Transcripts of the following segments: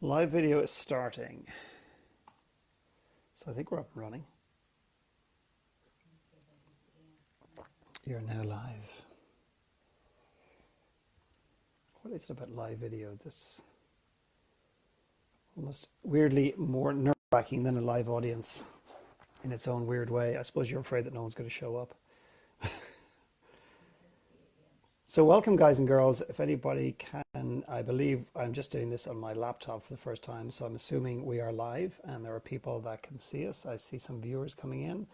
Live video is starting. So I think we're up and running. You're now live. What is it about live video that's almost weirdly more nerve-wracking than a live audience in its own weird way? I suppose you're afraid that no one's going to show up. So welcome, guys and girls. If anybody can, I believe I'm just doing this on my laptop for the first time, so I'm assuming we are live and there are people that can see us. I see some viewers coming in.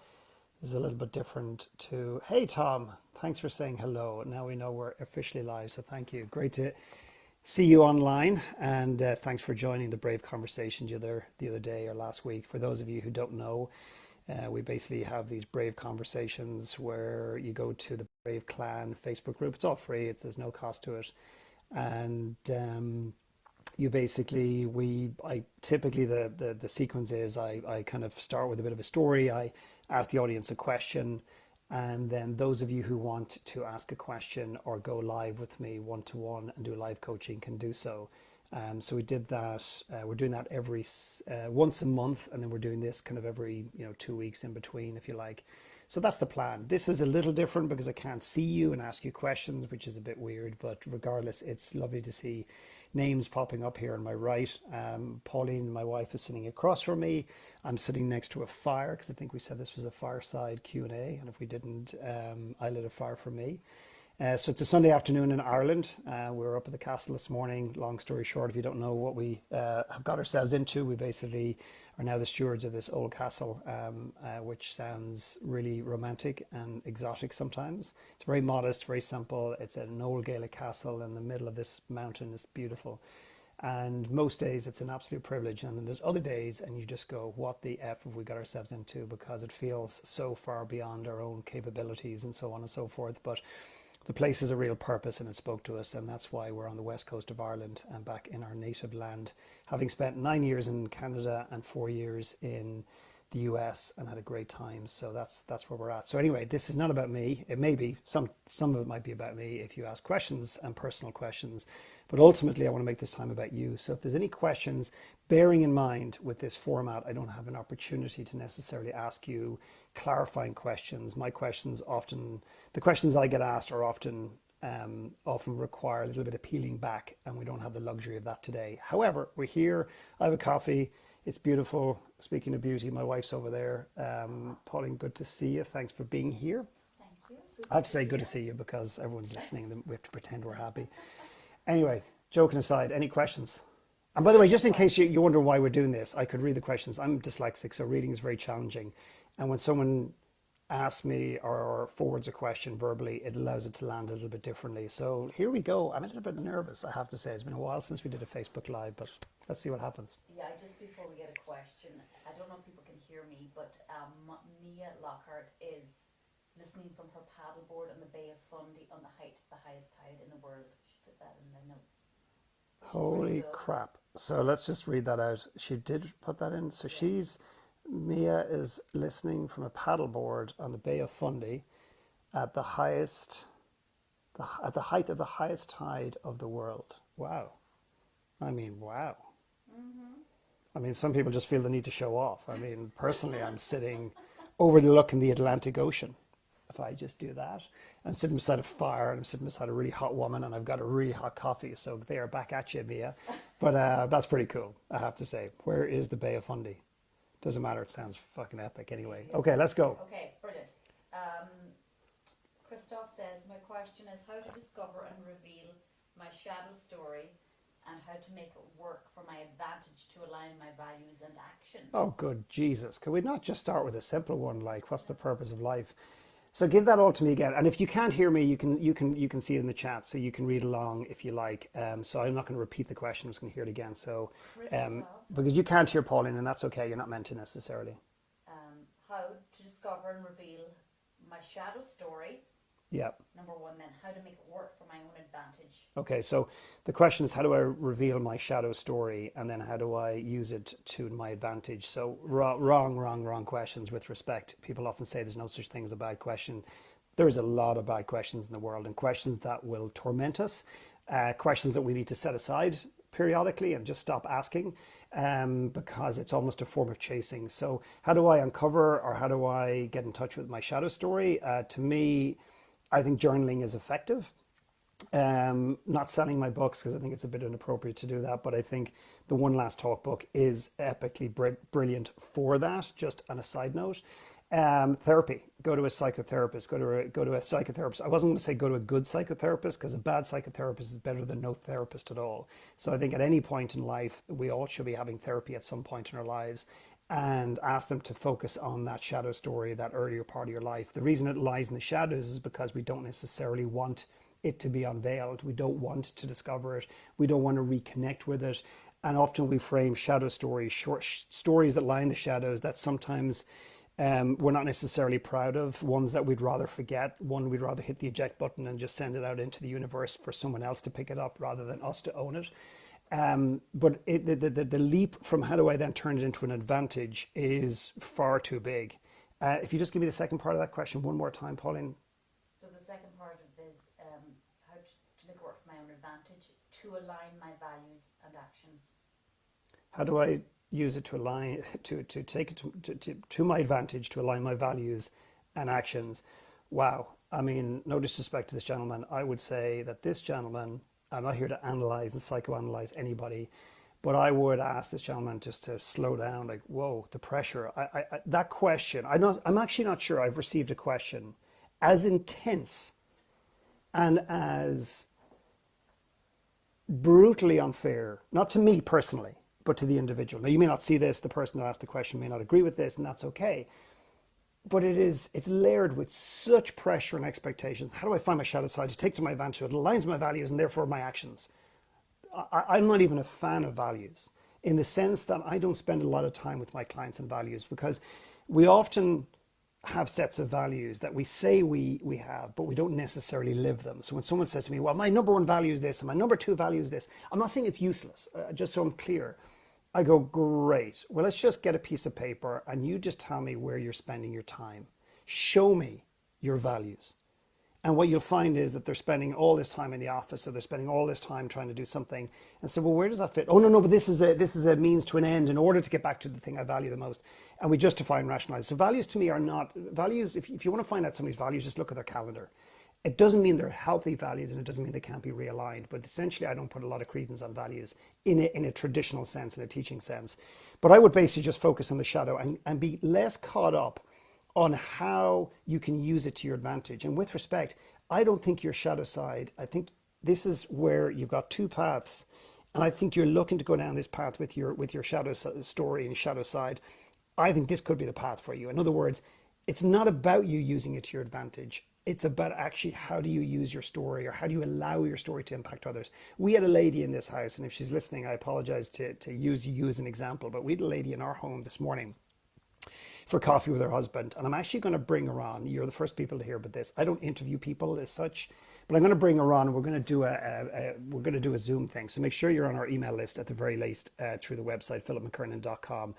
This is a little bit different to, hey Tom, thanks for saying hello. Now we know we're officially live, so thank you. Great to see you online, and thanks for joining the Brave Conversation the other day or last week. For those of you who don't know, we basically have these Brave Conversations where you go to the Brave Clan Facebook group. It's all free. There's no cost to it, and you basically I typically the sequence is I kind of start with a bit of a story. I ask the audience a question, and then those of you who want to ask a question or go live with me one-to-one and do live coaching can do so. So we did that. We're doing that every once a month, and then we're doing this kind of every 2 weeks in between, if you like. So that's the plan. This is a little different because I can't see you and ask you questions, which is a bit weird. But regardless, it's lovely to see names popping up here on my right. Pauline, my wife, is sitting across from me. I'm sitting next to a fire because I think we said this was a fireside Q&A, and if we didn't, I lit a fire for me. So it's a Sunday afternoon in Ireland. We were up at the castle this morning. Long story short, if you don't know what we have got ourselves into, we basically are now the stewards of this old castle, which sounds really romantic and exotic sometimes. It's very modest, very simple. It's an old Gaelic castle in the middle of this mountain. It's beautiful. And most days it's an absolute privilege. And then there's other days and you just go, what the F have we got ourselves into? Because it feels so far beyond our own capabilities and so on and so forth. But the place has a real purpose and it spoke to us, and that's why we're on the west coast of Ireland and back in our native land, having spent 9 years in Canada and 4 years in the US and had a great time. So that's where we're at. So anyway, this is not about me. It may be, some of it might be about me if you ask questions and personal questions, but ultimately I want to make this time about you. So if there's any questions, bearing in mind with this format, I don't have an opportunity to necessarily ask you clarifying questions. My questions often, the questions I get asked are often require a little bit of peeling back, and we don't have the luxury of that today. However, we're here. I have a coffee. It's beautiful. Speaking of beauty, my wife's over there. Pauline, good to see you. Thanks for being here. Thank you. Good I have to say good to see you because everyone's listening. Then we have to pretend we're happy. Anyway, joking aside, any questions? And by the way, just in case you wonder why we're doing this, I could read the questions. I'm dyslexic, so reading is very challenging. And when someone asks me or forwards a question verbally, it allows it to land a little bit differently. So here we go. I'm a little bit nervous, I have to say. It's been a while since we did a Facebook Live, but let's see what happens. Yeah, just before we get a question, I don't know if people can hear me, but Mia Lockhart is listening from her paddleboard on the Bay of Fundy on the highest tide in the world. She put that in the notes. Holy crap. So let's just read that out. She did put that in. So Mia is listening from a paddleboard on the Bay of Fundy at the height of the highest tide of the world. Wow. I mean, wow. I mean, some people just feel the need to show off. I mean, personally, I'm sitting overlooking the Atlantic Ocean. If I just do that, I'm sitting beside a fire and I'm sitting beside a really hot woman and I've got a really hot coffee. So they are back at you, Mia. But that's pretty cool, I have to say. Where is the Bay of Fundy? Doesn't matter. It sounds fucking epic anyway. Okay, let's go. Okay, brilliant. Christoph says, my question is how to discover and reveal my shadow story and how to make it work for my advantage to align my values and actions. Oh, good Jesus. Could we not just start with a simple one like what's the purpose of life? So give that all to me again. And if you can't hear me, you can see it in the chat, so you can read along if you like. So I'm not going to repeat the question. I'm just going to hear it again. So because you can't hear Pauline, and that's okay. You're not meant to necessarily. How to discover and reveal my shadow story. Yeah. Number one, then how to make it work for my own advantage. Okay, so the question is how do I reveal my shadow story, and then how do I use it to my advantage? So wrong questions with respect. People often say there's no such thing as a bad question. There's a lot of bad questions in the world, and questions that will torment us, questions that we need to set aside, periodically and just stop asking, because it's almost a form of chasing. So how do I uncover, or how do I get in touch with my shadow story? To me, I think journaling is effective. Not selling my books because I think it's a bit inappropriate to do that, but I think the One Last Talk book is epically brilliant for that. Just on a side note, therapy. Go to a psychotherapist. Go to a psychotherapist. I wasn't going to say go to a good psychotherapist, because a bad psychotherapist is better than no therapist at all. So I think at any point in life, we all should be having therapy at some point in our lives, and ask them to focus on that shadow story, that earlier part of your life. The reason it lies in the shadows is because we don't necessarily want it to be unveiled. We don't want to discover it. We don't want to reconnect with it. And often we frame shadow stories, short stories that lie in the shadows, that sometimes we're not necessarily proud of, ones that we'd rather forget, one we'd rather hit the eject button and just send it out into the universe for someone else to pick it up rather than us to own it. But the leap from how do I then turn it into an advantage is far too big. If you just give me the second part of that question one more time, Pauline. So the second part of this, how to make it work for my own advantage, to align my values and actions. How do I use it to align, to take it to my advantage, to align my values and actions? Wow. I mean, no disrespect to this gentleman. I would say that this gentleman, I'm not here to analyze and psychoanalyze anybody, but I would ask this gentleman just to slow down. Like, whoa, the pressure. That question, I'm actually not sure I've received a question as intense and as brutally unfair, not to me personally, but to the individual. Now, you may not see this, the person who asked the question may not agree with this, and that's okay. But it's layered with such pressure and expectations. How do I find my shadow side to take to my advantage? It aligns my values and therefore my actions. I'm not even a fan of values, in the sense that I don't spend a lot of time with my clients and values, because we often have sets of values that we say we have, but we don't necessarily live them. So when someone says to me, well, my number one value is this and my number two value is this, I'm not saying it's useless, just so I'm clear. I go, great. Well, let's just get a piece of paper and you just tell me where you're spending your time. Show me your values. And what you'll find is that they're spending all this time in the office, or they're spending all this time trying to do something. And so, well, where does that fit? Oh, no, but this is a means to an end in order to get back to the thing I value the most. And we justify and rationalize. So values to me are not values. If you want to find out somebody's values, just look at their calendar. It doesn't mean they're healthy values, and it doesn't mean they can't be realigned. But essentially, I don't put a lot of credence on values in a traditional sense, in a teaching sense. But I would basically just focus on the shadow and be less caught up on how you can use it to your advantage. And with respect, I don't think your shadow side, I think this is where you've got two paths. And I think you're looking to go down this path with your shadow story and shadow side. I think this could be the path for you. In other words, it's not about you using it to your advantage. It's about actually how do you use your story, or how do you allow your story to impact others. We had a lady in this house, and if she's listening, I apologize to use you as an example, but we had a lady in our home this morning for coffee with her husband. And I'm actually going to bring her on. You're the first people to hear about this. I don't interview people as such, but I'm going to bring her on. And we're going to do a Zoom thing. So make sure you're on our email list at the very least, through the website, philipmckernan.com.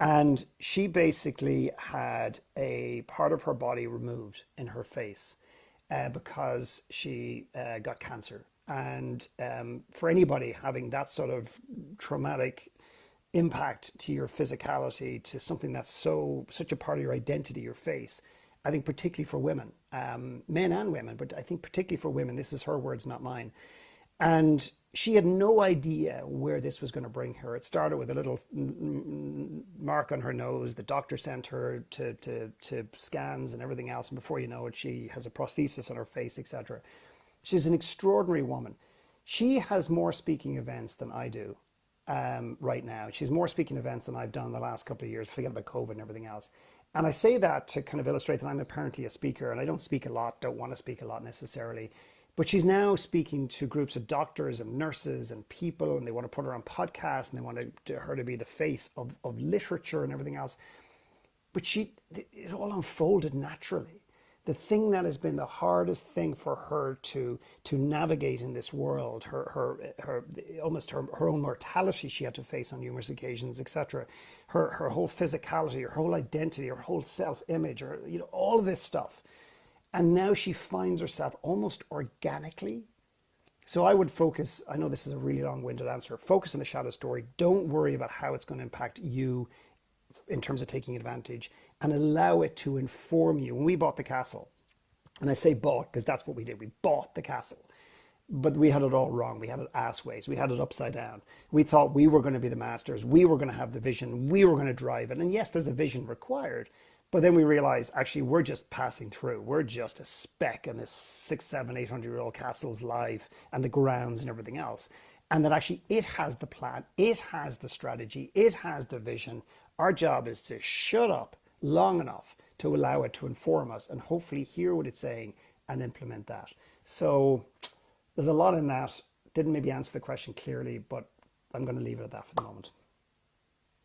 And she basically had a part of her body removed in her face because she got cancer. And for anybody having that sort of traumatic impact to your physicality, to something that's such a part of your identity, your face, I think particularly for women, men and women, but I think particularly for women, this is her words, not mine. And she had no idea where this was going to bring her. It started with a little mark on her nose. The doctor sent her to scans and everything else. And before you know it, she has a prosthesis on her face, etc. She's an extraordinary woman. She has more speaking events than I do right now. She's more speaking events than I've done the last couple of years, forget about COVID and everything else. And I say that to kind of illustrate that I'm apparently a speaker, and I don't speak a lot, don't want to speak a lot necessarily. But she's now speaking to groups of doctors and nurses and people, and they want to put her on podcasts, and they want her to be the face of literature and everything else. But it all unfolded naturally. The thing that has been the hardest thing for her to navigate in this world, her almost her own mortality she had to face on numerous occasions, etc. Her whole physicality, her whole identity, her whole self-image, or all of this stuff. And now she finds herself almost organically So I would focus, I know this is a really long-winded answer, focus on the shadow story. Don't worry about how it's going to impact you in terms of taking advantage, and allow it to inform you. When we bought the castle, and I say bought because that's what we did, we bought the castle. But we had it all wrong. We had it ass ways. We had it upside down. We thought we were going to be the masters. We were going to have the vision. We were going to drive it. And yes, there's a vision required. But then we realized actually we're just passing through. We're just a speck in this 6, 7, 800-year-old castle's life and the grounds and everything else. And that actually it has the plan, it has the strategy, it has the vision. Our job is to shut up long enough to allow it to inform us and hopefully hear what it's saying and implement that. So there's a lot in that. Didn't maybe answer the question clearly, but I'm going to leave it at that for the moment.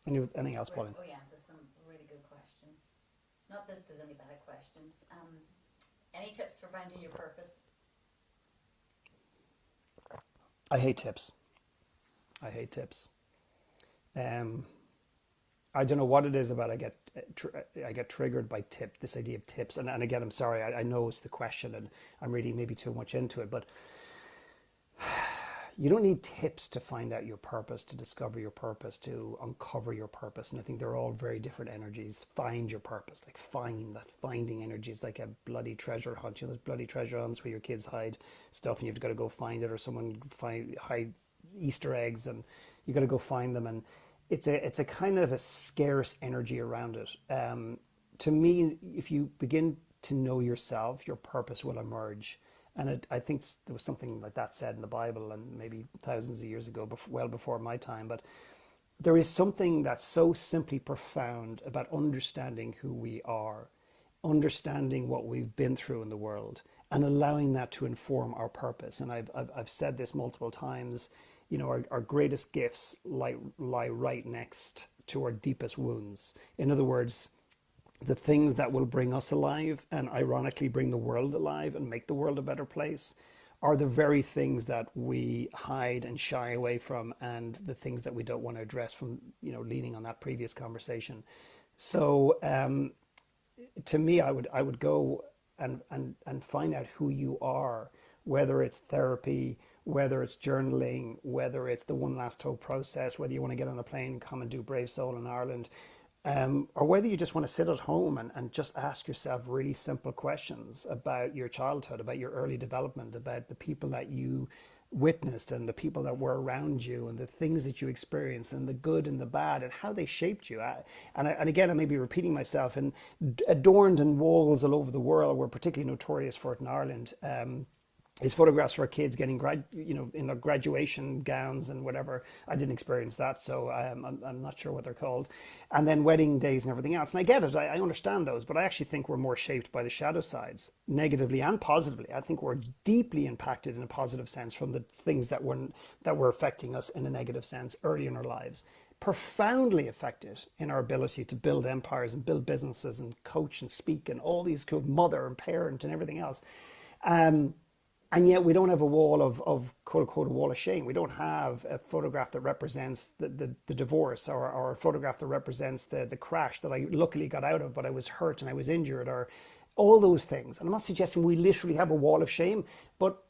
Anything else, Great. Pauline? Oh yeah, there's some really good questions. Not that there's any bad questions. Any tips for finding your purpose? I hate tips. I hate tips. Um, I don't know what it is about. I get triggered by this idea of tips. And again, I'm sorry. I know it's the question, and I'm reading maybe too much into it. But you don't need tips to find out your purpose, to discover your purpose, to uncover your purpose. And I think they're all very different energies. Find your purpose, like that finding energy is like a bloody treasure hunt. You know, those bloody treasure hunts where your kids hide stuff and you've got to go find it, or someone hide Easter eggs and you got to go find them. And it's a kind of a scarce energy around it. To me, if you begin to know yourself, your purpose will emerge. And I think there was something like that said in the Bible, and maybe thousands of years ago, well before my time. But there is something that's so simply profound about understanding who we are, understanding what we've been through in the world, and allowing that to inform our purpose. And I've said this multiple times. You know, our greatest gifts lie right next to our deepest wounds. In other words, the things that will bring us alive and ironically bring the world alive and make the world a better place are the very things that we hide and shy away from, and the things that we don't want to address, from, you know, leaning on that previous conversation. So to me, I would go and find out who you are, whether it's therapy, whether it's journaling, whether it's the one last hope process, whether you want to get on a plane and come and do Brave Soul in Ireland, or whether you just want to sit at home and just ask yourself really simple questions about your childhood, about your early development, about the people that you witnessed and the people that were around you and the things that you experienced and the good and the bad and how they shaped you. And again, I may be repeating myself, and adorned in walls all over the world, we're particularly notorious for it in Ireland. Is photographs for kids getting in their graduation gowns and whatever. I didn't experience that, so I'm not sure what they're called. And then wedding days and everything else. And I get it, I understand those, but I actually think we're more shaped by the shadow sides, negatively and positively. I think we're deeply impacted in a positive sense from the things that were affecting us in a negative sense early in our lives. Profoundly affected in our ability to build empires and build businesses and coach and speak and all these cool mother and parent and everything else. And yet we don't have a wall of quote unquote a wall of shame. We don't have a photograph that represents the divorce, or a photograph that represents the crash that I luckily got out of, but I was hurt and I was injured, or all those things. And I'm not suggesting we literally have a wall of shame, but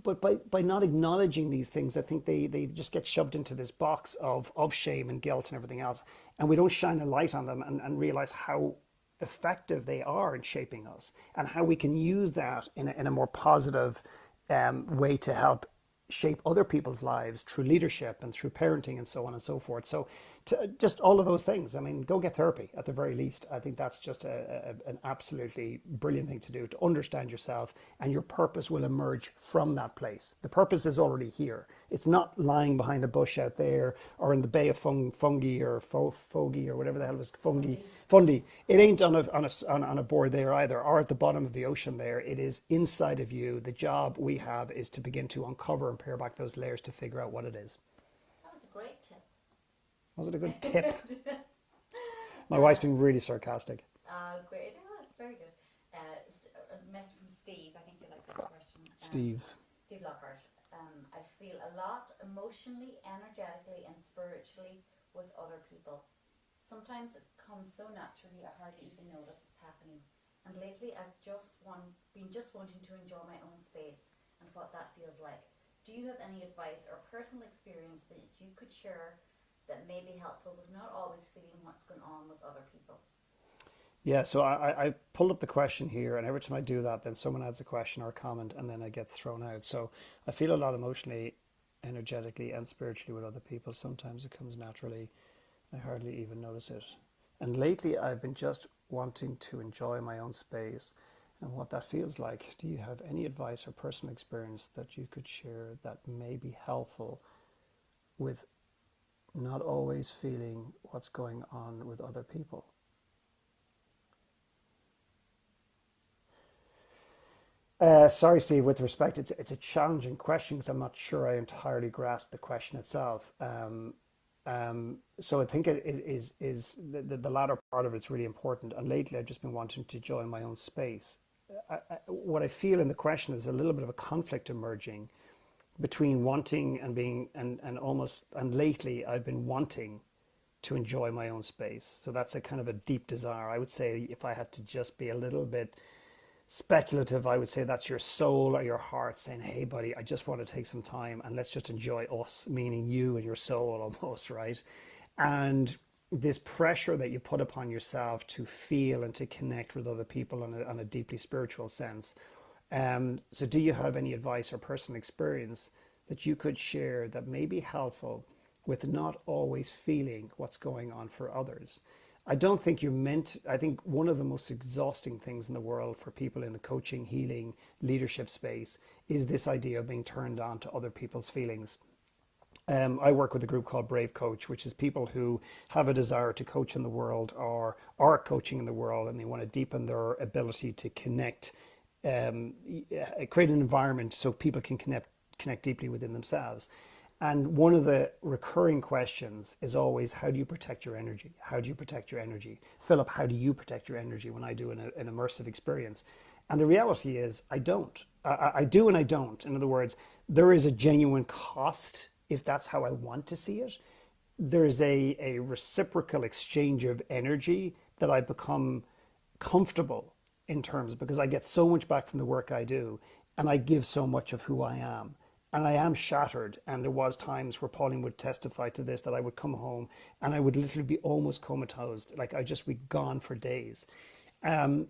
by not acknowledging these things, I think they just get shoved into this box of shame and guilt and everything else. And we don't shine a light on them and realize how effective they are in shaping us, and how we can use that in a more positive way to help shape other people's lives through leadership and through parenting and so on and so forth. So just all of those things. I mean, go get therapy at the very least. I think that's just an absolutely brilliant thing to do, to understand yourself, and your purpose will emerge from that place. The purpose is already here. It's not lying behind a bush out there or in the Bay of Fungi or Fogi or whatever the hell it was, Fundy. It ain't on a board there either, or at the bottom of the ocean there. It is inside of you. The job we have is to begin to uncover and pare back those layers to figure out what it is. That was a great tip. Was it a good tip? My wife's uh, been really sarcastic. Great. Oh, that's very good. A message from Steve. I think you like this question. Steve. Steve Lockhart. I feel a lot emotionally, energetically, and spiritually with other people. Sometimes it comes so naturally I hardly even notice it's happening. And lately I've been just wanting to enjoy my own space and what that feels like. do you have any advice or personal experience that you could share that may be helpful with not always feeling what's going on with other people? Yeah, so I pulled up the question here, and every time I do that, then someone adds a question or a comment, and then I get thrown out. So I feel a lot emotionally, energetically, and spiritually with other people. Sometimes it comes naturally. I hardly even notice it. And lately, I've been just wanting to enjoy my own space and what that feels like. Do you have any advice or personal experience that you could share that may be helpful with not always feeling what's going on with other people? Sorry, Steve. With respect, it's a challenging question because I'm not sure I entirely grasp the question itself. So I think it is the latter part of it's really important. And lately, I've just been wanting to enjoy my own space. What I feel in the question is a little bit of a conflict emerging between wanting and being and almost and lately I've been wanting to enjoy my own space. So that's a kind of a deep desire. I would say if I had to just be a little bit speculative, I would say that's your soul or your heart saying, hey, buddy, I just want to take some time and let's just enjoy us, meaning you and your soul almost, right? And this pressure that you put upon yourself to feel and to connect with other people on a deeply spiritual sense. So, do you have any advice or personal experience that you could share that may be helpful with not always feeling what's going on for others? I don't think you're meant. I think one of the most exhausting things in the world for people in the coaching, healing, leadership space is this idea of being turned on to other people's feelings. I work with a group called Brave Coach, which is people who have a desire to coach in the world or are coaching in the world, and they want to deepen their ability to connect, create an environment so people can connect deeply within themselves. And one of the recurring questions is always, how do you protect your energy? How do you protect your energy? Philip, how do you protect your energy when I do an immersive experience? And the reality is, I don't. I do and I don't. In other words, there is a genuine cost if that's how I want to see it. There's a reciprocal exchange of energy that I become comfortable in terms because I get so much back from the work I do and I give so much of who I am. And I am shattered. And there was times where Pauline would testify to this that I would come home and I would literally be almost comatose, like I just be gone for days. And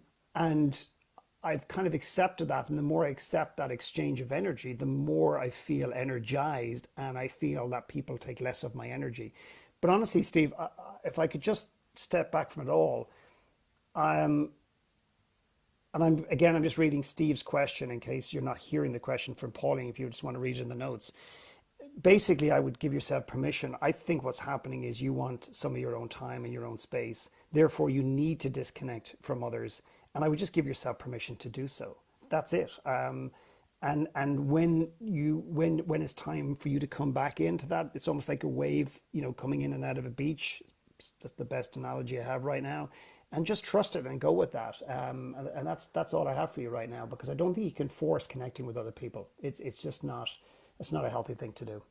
I've kind of accepted that. And the more I accept that exchange of energy, the more I feel energized and I feel that people take less of my energy. But honestly, Steve, if I could just step back from it all, and I'm just reading Steve's question in case you're not hearing the question from Pauline, if you just want to read it in the notes. Basically, I would give yourself permission. I think what's happening is you want some of your own time and your own space. Therefore, you need to disconnect from others. And I would just give yourself permission to do so. That's it. And when it's time for you to come back into that, it's almost like a wave, coming in and out of a beach. That's the best analogy I have right now. And just trust it and go with that. And that's all I have for you right now because I don't think you can force connecting with other people. It's just not. It's not a healthy thing to do.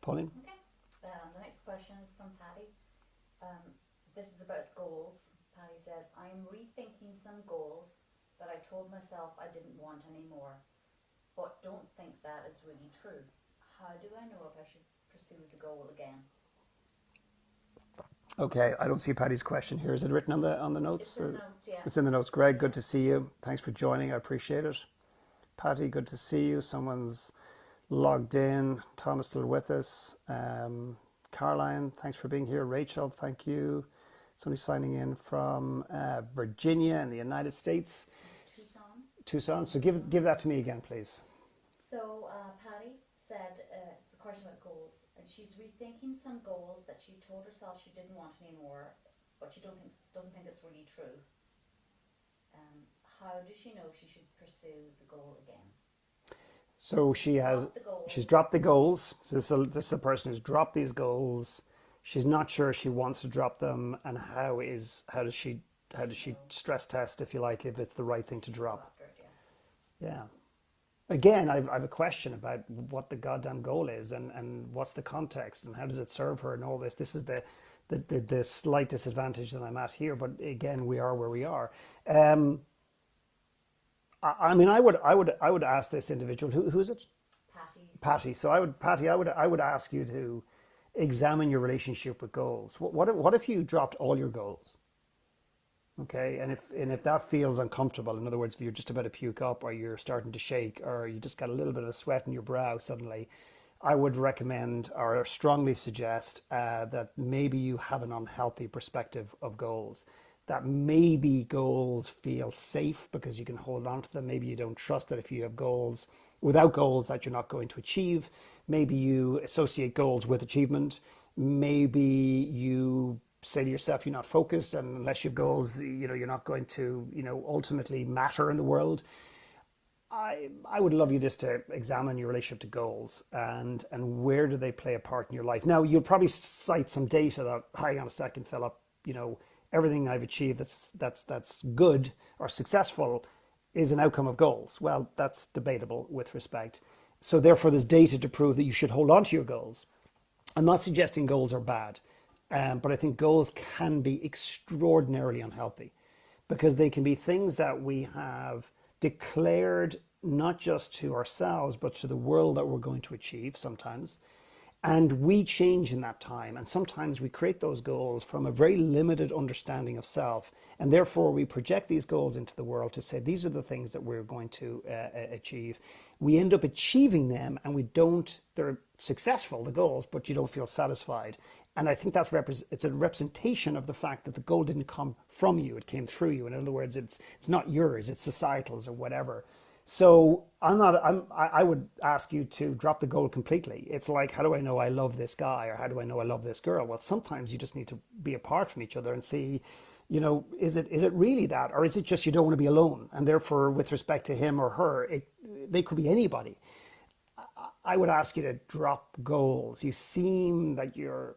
Pauline? Okay. The next question is from Patty. This is about goals. Patty says, I'm rethinking some goals that I told myself I didn't want anymore, but don't think that is really true. How do I know if I should pursue the goal again? Okay, I don't see Patty's question here. Is it written on the It's notes? in the notes, yeah. It's in the notes. Greg, Yeah. good to see you. Thanks for joining. I appreciate it. Patty, good to see you. Someone's logged in. Thomas still with us. Caroline, thanks for being here. Rachel, thank you. Somebody signing in from Virginia in the United States. Tucson. Tucson. So give that to me again, please. So Patty said it's a question about goals, and she's rethinking some goals that she told herself she didn't want anymore, but she doesn't think it's really true. How does she know she should pursue the goal again? So Drop the goal. she's dropped the goals. So this is a person who's dropped these goals. She's not sure she wants to drop them, and how does she No, stress test, if you like, if it's the right thing to she'll go drop? after it. Yeah. Yeah. Again, I've a question about what the goddamn goal is and what's the context and how does it serve her and all this. This is the slight disadvantage that I'm at here, but again, we are where we are. I mean, I would ask this individual, who is it? Patty. So I would ask you to examine your relationship with goals. What if you dropped all your goals? Okay, and if that feels uncomfortable, in other words, if you're just about to puke up, or you're starting to shake, or you just got a little bit of sweat in your brow suddenly, I would recommend or strongly suggest that maybe you have an unhealthy perspective of goals. That maybe goals feel safe because you can hold on to them. Maybe you don't trust that if you have goals, without goals, that you're not going to achieve. Maybe you associate goals with achievement. Maybe you say to yourself you're not focused, and unless you have goals, you're not going to ultimately matter in the world. I would love you just to examine your relationship to goals, and where do they play a part in your life. Now, you'll probably cite some data that, hang on a second, Philip, everything I've achieved that's good or successful is an outcome of goals. Well, that's debatable with respect. So therefore, there's data to prove that you should hold on to your goals. I'm not suggesting goals are bad, but I think goals can be extraordinarily unhealthy, because they can be things that we have declared not just to ourselves, but to the world that we're going to achieve sometimes. And we change in that time. And sometimes we create those goals from a very limited understanding of self. And therefore, we project these goals into the world to say, these are the things that we're going to achieve. We end up achieving them, and they're successful, the goals, but you don't feel satisfied. And I think it's a representation of the fact that the goal didn't come from you, it came through you. In other words, it's not yours, it's societal's or whatever. So I would ask you to drop the goal completely. It's like, how do I know I love this guy, or how do I know I love this girl? Well, sometimes you just need to be apart from each other and see, is it really that, or is it just you don't want to be alone? And therefore, with respect to him or her, they could be anybody. I would ask you to drop goals. You seem that you're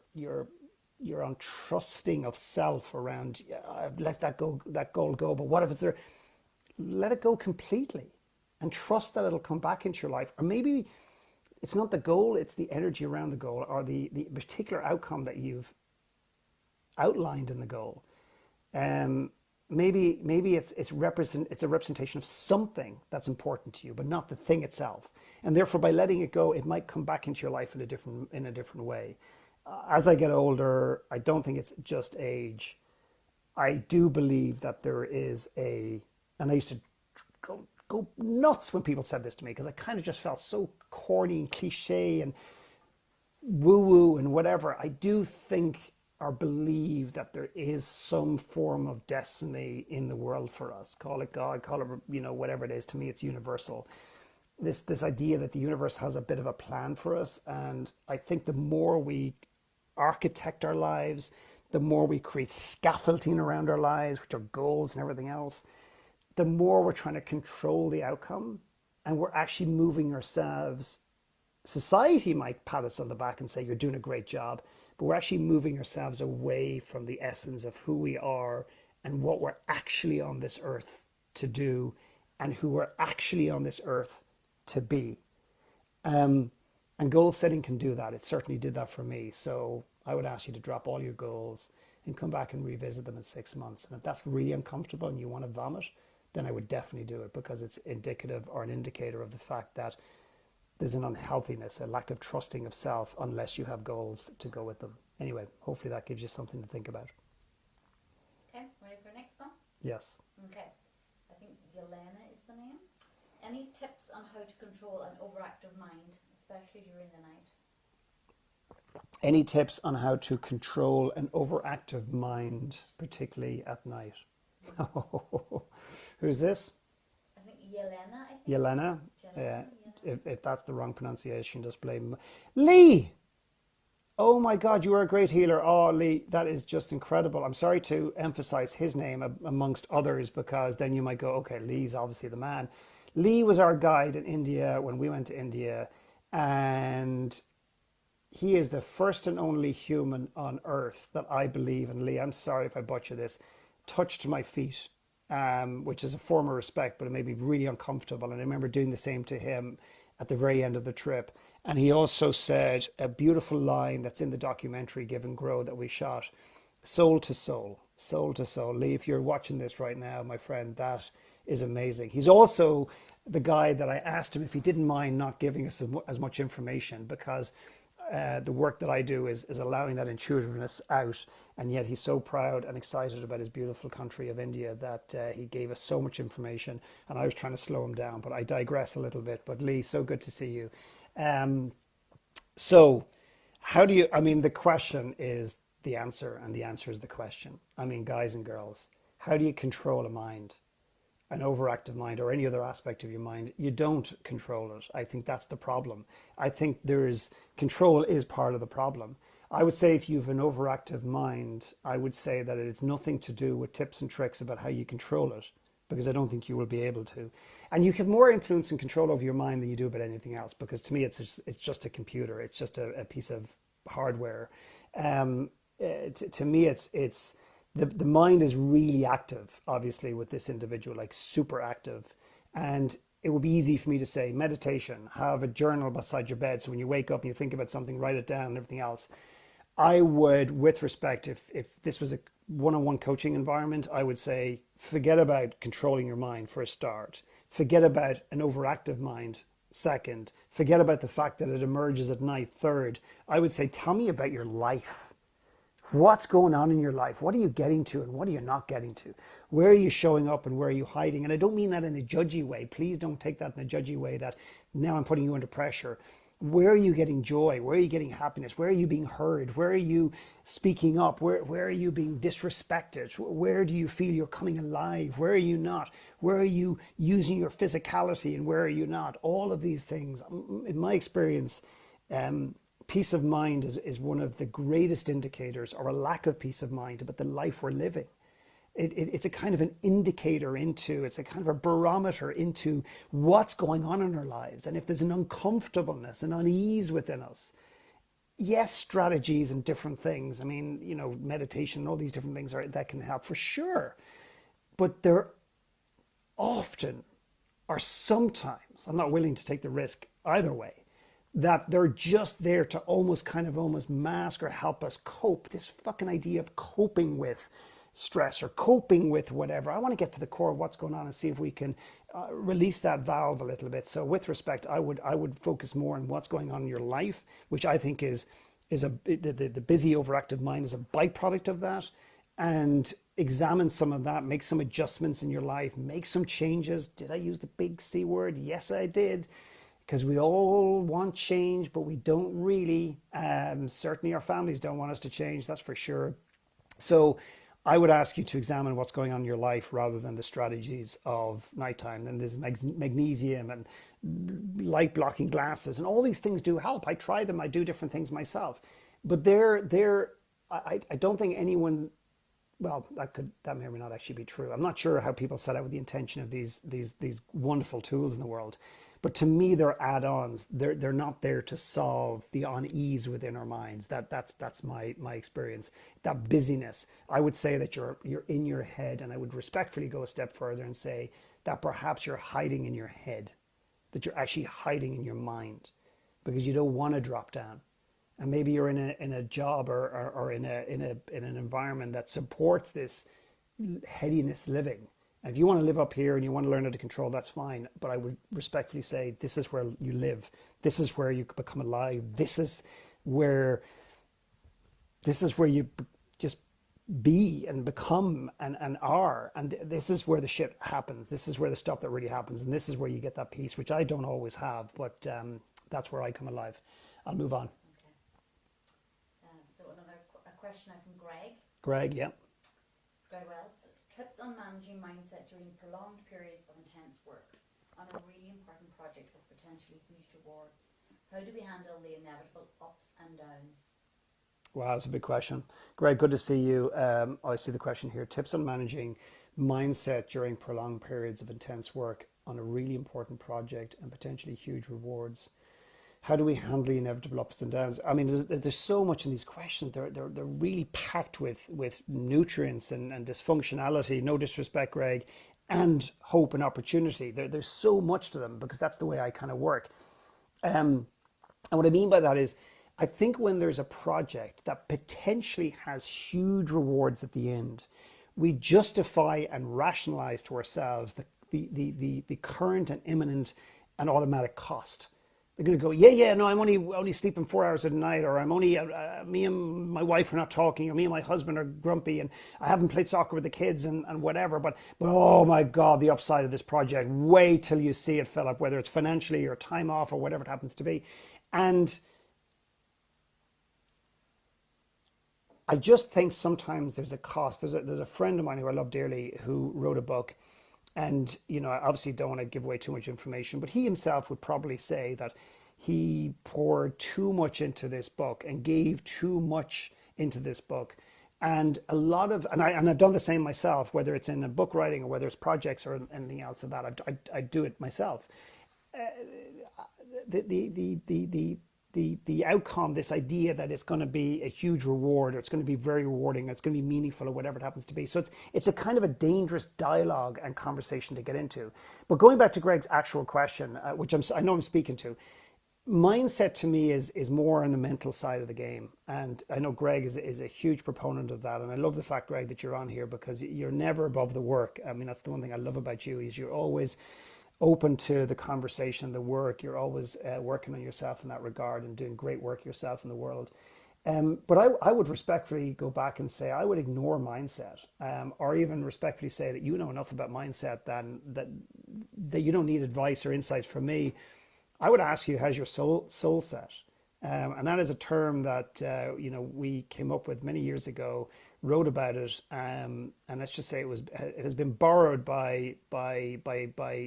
untrusting of self around, let that goal go. But what if it's there? Let it go completely, and trust that it'll come back into your life. Or maybe it's not the goal, it's the energy around the goal, or the particular outcome that you've outlined in the goal. Maybe it's a representation of something that's important to you, but not the thing itself. And therefore, by letting it go, it might come back into your life in a different way. As I get older, I don't think it's just age. I do believe that there is and I used to go nuts when people said this to me, because I kind of just felt so corny and cliche and woo woo and whatever. I do think or believe that there is some form of destiny in the world for us. Call it God, call it, whatever it is. To me, it's universal. This idea that the universe has a bit of a plan for us. And I think the more we architect our lives, the more we create scaffolding around our lives, which are goals and everything else, the more we're trying to control the outcome, and we're actually moving ourselves. Society might pat us on the back and say, you're doing a great job, but we're actually moving ourselves away from the essence of who we are and what we're actually on this earth to do, and who we're actually on this earth to be. And goal setting can do that. It certainly did that for me. So I would ask you to drop all your goals and come back and revisit them in 6 months. And if that's really uncomfortable and you want to vomit, then I would definitely do it, because it's indicative or an indicator of the fact that there's an unhealthiness, a lack of trusting of self, unless you have goals to go with them. Anyway, hopefully that gives you something to think about. Okay, ready for the next one? Yes. Okay, I think Yelena is the name. Any tips on how to control an overactive mind, especially during the night? Any tips on how to control an overactive mind, particularly at night? Who's this? I think Yelena, I think. Yelena? Jelena, If that's the wrong pronunciation, just blame Lee. Oh my God, you are a great healer. Oh, Lee, that is just incredible. I'm sorry to emphasize his name amongst others, because then you might go, okay, Lee's obviously the man. Lee was our guide in India when we went to India, and he is the first and only human on earth that I believe, and Lee, I'm sorry if I butcher this, touched my feet, which is a form of respect, but it made me really uncomfortable. And I remember doing the same to him at the very end of the trip. And he also said a beautiful line that's in the documentary Give and Grow that we shot: soul to soul, soul to soul. Lee, if you're watching this right now, my friend, that is amazing. He's also the guy that I asked him if he didn't mind not giving us as much information, because the work that I do is allowing that intuitiveness out. And yet he's so proud and excited about his beautiful country of India that he gave us so much information. And I was trying to slow him down, but I digress a little bit. But Lee, so good to see you. Um, so, how do you, I mean, the question is the answer, and the answer is the question. I mean, guys and girls, how do you control a mind? An overactive mind or any other aspect of your mind? You don't control it. I think that's the problem. I think control is part of the problem. I would say if you have an overactive mind, I would say that it's nothing to do with tips and tricks about how you control it, because I don't think you will be able to. And you have more influence and control over your mind than you do about anything else, because to me it's just a computer. It's just a piece of hardware. To me it's the mind is really active, obviously, with this individual, like super active. And it would be easy for me to say meditation, have a journal beside your bed, so when you wake up and you think about something, write it down and everything else. I would, with respect, if this was a one-on-one coaching environment, I would say forget about controlling your mind for a start. Forget about an overactive mind, second. Forget about the fact that it emerges at night, third. I would say tell me about your life. What's going on in your life? What are you getting to and what are you not getting to? Where are you showing up and where are you hiding? And I don't mean that in a judgy way. Please don't take that in a judgy way that now I'm putting you under pressure. Where are you getting joy? Where are you getting happiness? Where are you being heard? Where are you speaking up? Where are you being disrespected? Where do you feel you're coming alive? Where are you not? Where are you using your physicality and where are you not? All of these things, in my experience, peace of mind is one of the greatest indicators, or a lack of peace of mind, about the life we're living. It's a kind of an indicator into, it's a kind of a barometer into what's going on in our lives. And if there's an uncomfortableness, an unease within us, yes, strategies and different things. I mean, meditation and all these different things that can help for sure. But they're often, or sometimes, I'm not willing to take the risk either way, that they're just there to almost mask or help us cope. This fucking idea of coping with stress or coping with whatever. I want to get to the core of what's going on and see if we can release that valve a little bit. So with respect, I would focus more on what's going on in your life, which I think is the busy overactive mind is a byproduct of that. And examine some of that, make some adjustments in your life, make some changes. Did I use the big C word? Yes, I did. Because we all want change, but we don't really. Certainly our families don't want us to change, that's for sure. So I would ask you to examine what's going on in your life rather than the strategies of nighttime. And there's magnesium and light blocking glasses, and all these things do help. I try them, I do different things myself. But I don't think anyone, well, that may or may not actually be true. I'm not sure how people set out with the intention of these wonderful tools in the world. But to me, they're add-ons. They're not there to solve the unease within our minds. That's my experience. That busyness. I would say that you're in your head, and I would respectfully go a step further and say that perhaps you're hiding in your head, that you're actually hiding in your mind, because you don't want to drop down. And maybe you're in a job or in an environment that supports this headiness living. And if you want to live up here and you want to learn how to control, that's fine. But I would respectfully say this is where you live. This is where you become alive. Where this is where you just be and become and are. And this is where the shit happens. This is where the stuff that really happens. And this is where you get that peace, which I don't always have. But that's where I come alive. I'll move on. Okay. So a question now from Greg. Greg, yeah. Greg Wells. Tips on managing mindset during prolonged periods of intense work on a really important project with potentially huge rewards. How do we handle the inevitable ups and downs? Wow, that's a big question. Greg, good to see you. I see the question here. Tips on managing mindset during prolonged periods of intense work on a really important project and potentially huge rewards. How do we handle the inevitable ups and downs? I mean, there's so much in these questions. They're really packed with nutrients and dysfunctionality. No disrespect, Greg, and hope and opportunity. There's so much to them because that's the way I kind of work. And what I mean by that is, I think when there's a project that potentially has huge rewards at the end, we justify and rationalize to ourselves the current and imminent and automatic cost. They're going to go, yeah, yeah, no, I'm only sleeping 4 hours a night, or I'm only me and my wife are not talking, or me and my husband are grumpy, and I haven't played soccer with the kids and whatever. But oh my God, the upside of this project. Wait till you see it, Philip, whether it's financially or time off or whatever it happens to be. And I just think sometimes there's a cost. There's a friend of mine who I love dearly who wrote a book, and I obviously don't want to give away too much information, but he himself would probably say that he poured too much into this book and gave too much into this book, and a lot of I've done the same myself, whether it's in a book writing or whether it's projects or anything else of that. I do it myself. The outcome, this idea that it's going to be a huge reward, or it's going to be very rewarding, or it's going to be meaningful, or whatever it happens to be. So it's a kind of a dangerous dialogue and conversation to get into. But going back to Greg's actual question, which I know I'm speaking to, mindset to me is more on the mental side of the game, and I know Greg is a huge proponent of that, and I love the fact, Greg, that you're on here because you're never above the work. I mean, that's the one thing I love about you, is you're always open to the conversation, the work. You're always working on yourself in that regard and doing great work yourself in the world. But I would respectfully go back and say I would ignore mindset, or even respectfully say that you know enough about mindset than that you don't need advice or insights from me. I would ask you, how's your soul set? And that is a term that we came up with many years ago, wrote about it, and let's just say it has been borrowed by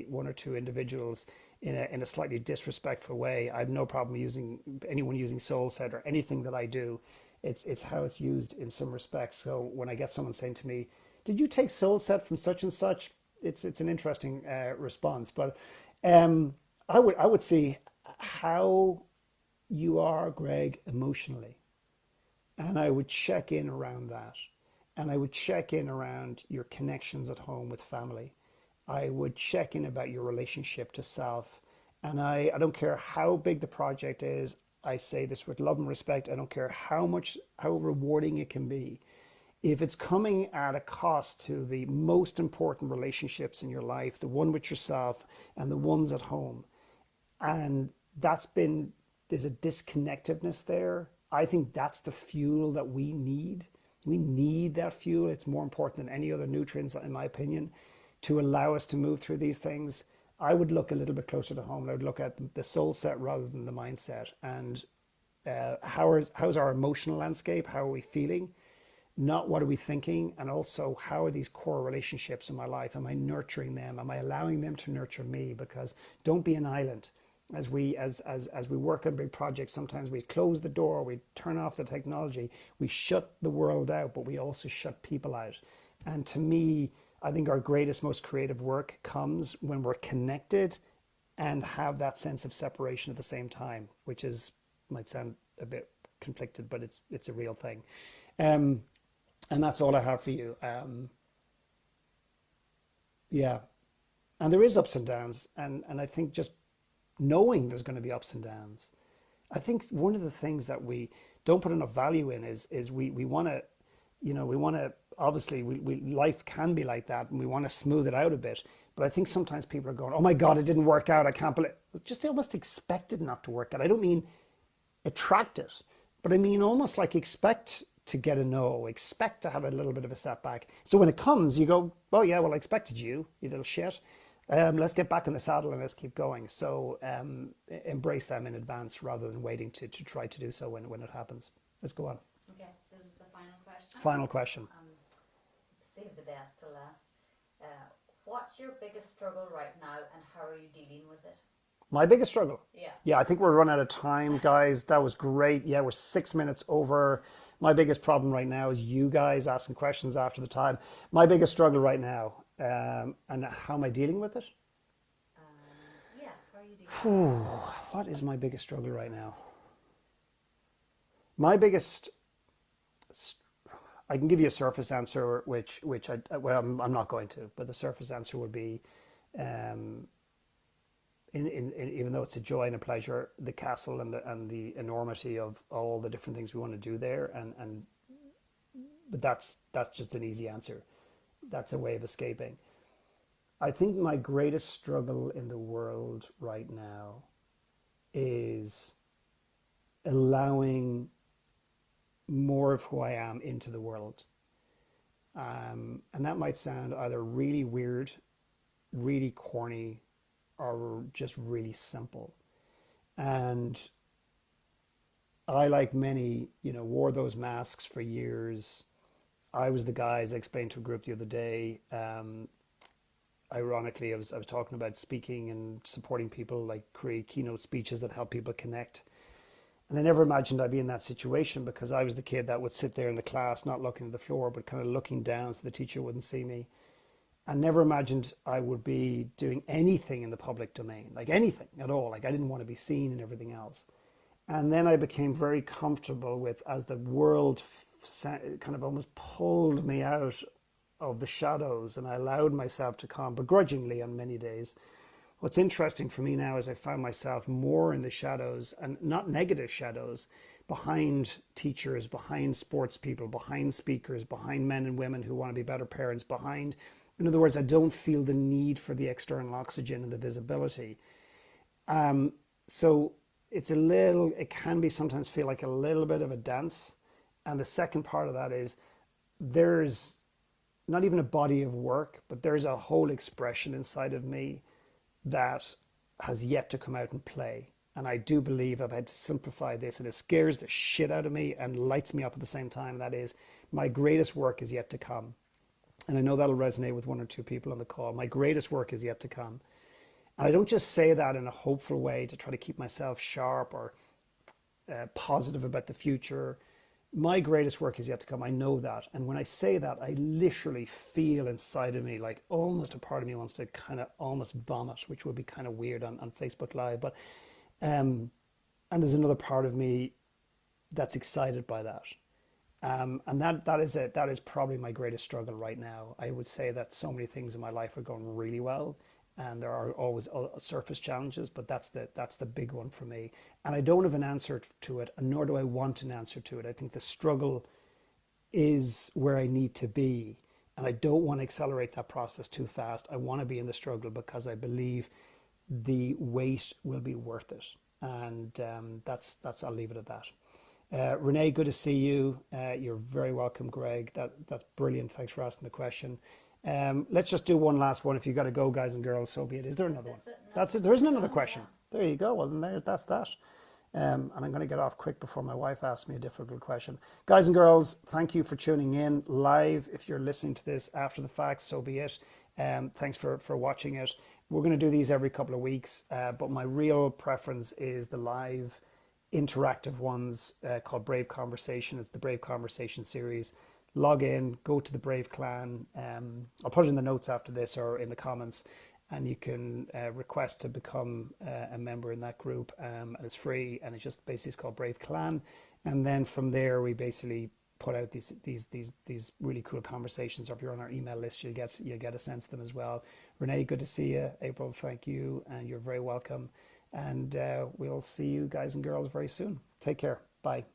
one or two individuals in a slightly disrespectful way. I have no problem using anyone using soul set or anything that I do. It's how it's used in some respects. So when I get someone saying to me, "Did you take soul set from such and such?" It's an interesting response, but I would see how you are, Greg, emotionally. And I would check in around that. And I would check in around your connections at home with family. I would check in about your relationship to self. And I don't care how big the project is. I say this with love and respect. I don't care how rewarding it can be. If it's coming at a cost to the most important relationships in your life, the one with yourself and the ones at home, and there's a disconnectedness there. I think that's the fuel that we need. We need that fuel. It's more important than any other nutrients, in my opinion, to allow us to move through these things. I would look a little bit closer to home. I would look at the soul set rather than the mindset, and how's our emotional landscape? How are we feeling? Not what are we thinking, and also how are these core relationships in my life? Am I nurturing them? Am I allowing them to nurture me? Because don't be an island. As we work on big projects, sometimes we close the door, we turn off the technology, we shut the world out, but we also shut people out. And to me, I think our greatest, most creative work comes when we're connected and have that sense of separation at the same time, which is might sound a bit conflicted, but it's a real thing. Um, and that's all I have for you. Yeah, and there is ups and downs, and I think just knowing there's going to be ups and downs. I think one of the things that we don't put enough value in is we want to, we want to, obviously life can be like that, and we want to smooth it out a bit. But I think sometimes people are going, oh my God, it didn't work out. I can't believe, just almost expect it not to work out. I don't mean attract it, but I mean almost like expect to get a no, expect to have a little bit of a setback. So when it comes, you go, oh yeah, well, I expected you little shit. Let's get back in the saddle and let's keep going. So embrace them in advance rather than waiting to try to do so when it happens. Let's go on. Okay, this is the final question. Final question. Save the best to last. What's your biggest struggle right now, and how are you dealing with it? My biggest struggle. Yeah. Yeah, I think we're running out of time, guys. That was great. Yeah, we're 6 minutes over. My biggest problem right now is you guys asking questions after the time. My biggest struggle right now, and how am I dealing with it? Yeah, how are you dealing with it? What is my biggest struggle right now? My biggest, I can give you a surface answer, which well, I'm not going to, but the surface answer would be, um, even though it's a joy and a pleasure, the castle and the enormity of all the different things we want to do there, and but that's just an easy answer. That's a way of escaping. I think my greatest struggle in the world right now is allowing more of who I am into the world. And that might sound either really weird, really corny, or just really simple. And I, like many, wore those masks for years. I was the guy, as I explained to a group the other day. Ironically, I was talking about speaking and supporting people, like create keynote speeches that help people connect. And I never imagined I'd be in that situation because I was the kid that would sit there in the class, not looking at the floor, but kind of looking down so the teacher wouldn't see me. I never imagined I would be doing anything in the public domain, like anything at all. Like I didn't want to be seen and everything else. And then I became very comfortable with, as the world kind of almost pulled me out of the shadows and I allowed myself to come begrudgingly on many days. What's interesting for me now is I found myself more in the shadows, and not negative shadows, behind teachers, behind sports people, behind speakers, behind men and women who want to be better parents, behind, in other words, I don't feel the need for the external oxygen and the visibility. So it can be sometimes feel like a little bit of a dance. And the second part of that is there's not even a body of work, but there's a whole expression inside of me that has yet to come out and play. And I do believe I've had to simplify this, and it scares the shit out of me and lights me up at the same time. And that is, my greatest work is yet to come. And I know that'll resonate with one or two people on the call. My greatest work is yet to come. And I don't just say that in a hopeful way to try to keep myself sharp or positive about the future. My greatest work is yet to come. I know that. And when I say that, I literally feel inside of me like almost a part of me wants to kind of almost vomit, which would be kind of weird on Facebook Live. But and there's another part of me that's excited by that. And that is probably my greatest struggle right now. I would say that so many things in my life are going really well, and there are always surface challenges, but that's the big one for me. And I don't have an answer to it, and nor do I want an answer to it. I think the struggle is where I need to be, and I don't want to accelerate that process too fast. I want to be in the struggle because I believe the wait will be worth it, and that's I'll leave it at that. Renee, good to see you. You're very welcome, Greg. That's brilliant. Thanks for asking the question. Let's just do one last one. If you got to go, guys and girls, so be it. Is there another one? That's it. No, That's it. There isn't another done, question. yeah. There you go. Well, then that's that. And I'm going to get off quick before my wife asks me a difficult question. Guys and girls, thank you for tuning in live. If you're listening to this after the fact, so be it. Thanks for watching it. We're going to do these every couple of weeks, but my real preference is the live interactive ones called Brave Conversation. It's the Brave Conversation series. Log in, go to the Brave Clan. I'll put it in the notes after this or in the comments, and you can request to become a member in that group. And it's free, and it's just basically it's called Brave Clan. And then from there, we basically put out these really cool conversations. Or if you're on our email list, you'll get a sense of them as well. Renee, good to see you. April, thank you, and you're very welcome. And we'll see you guys and girls very soon. Take care. Bye.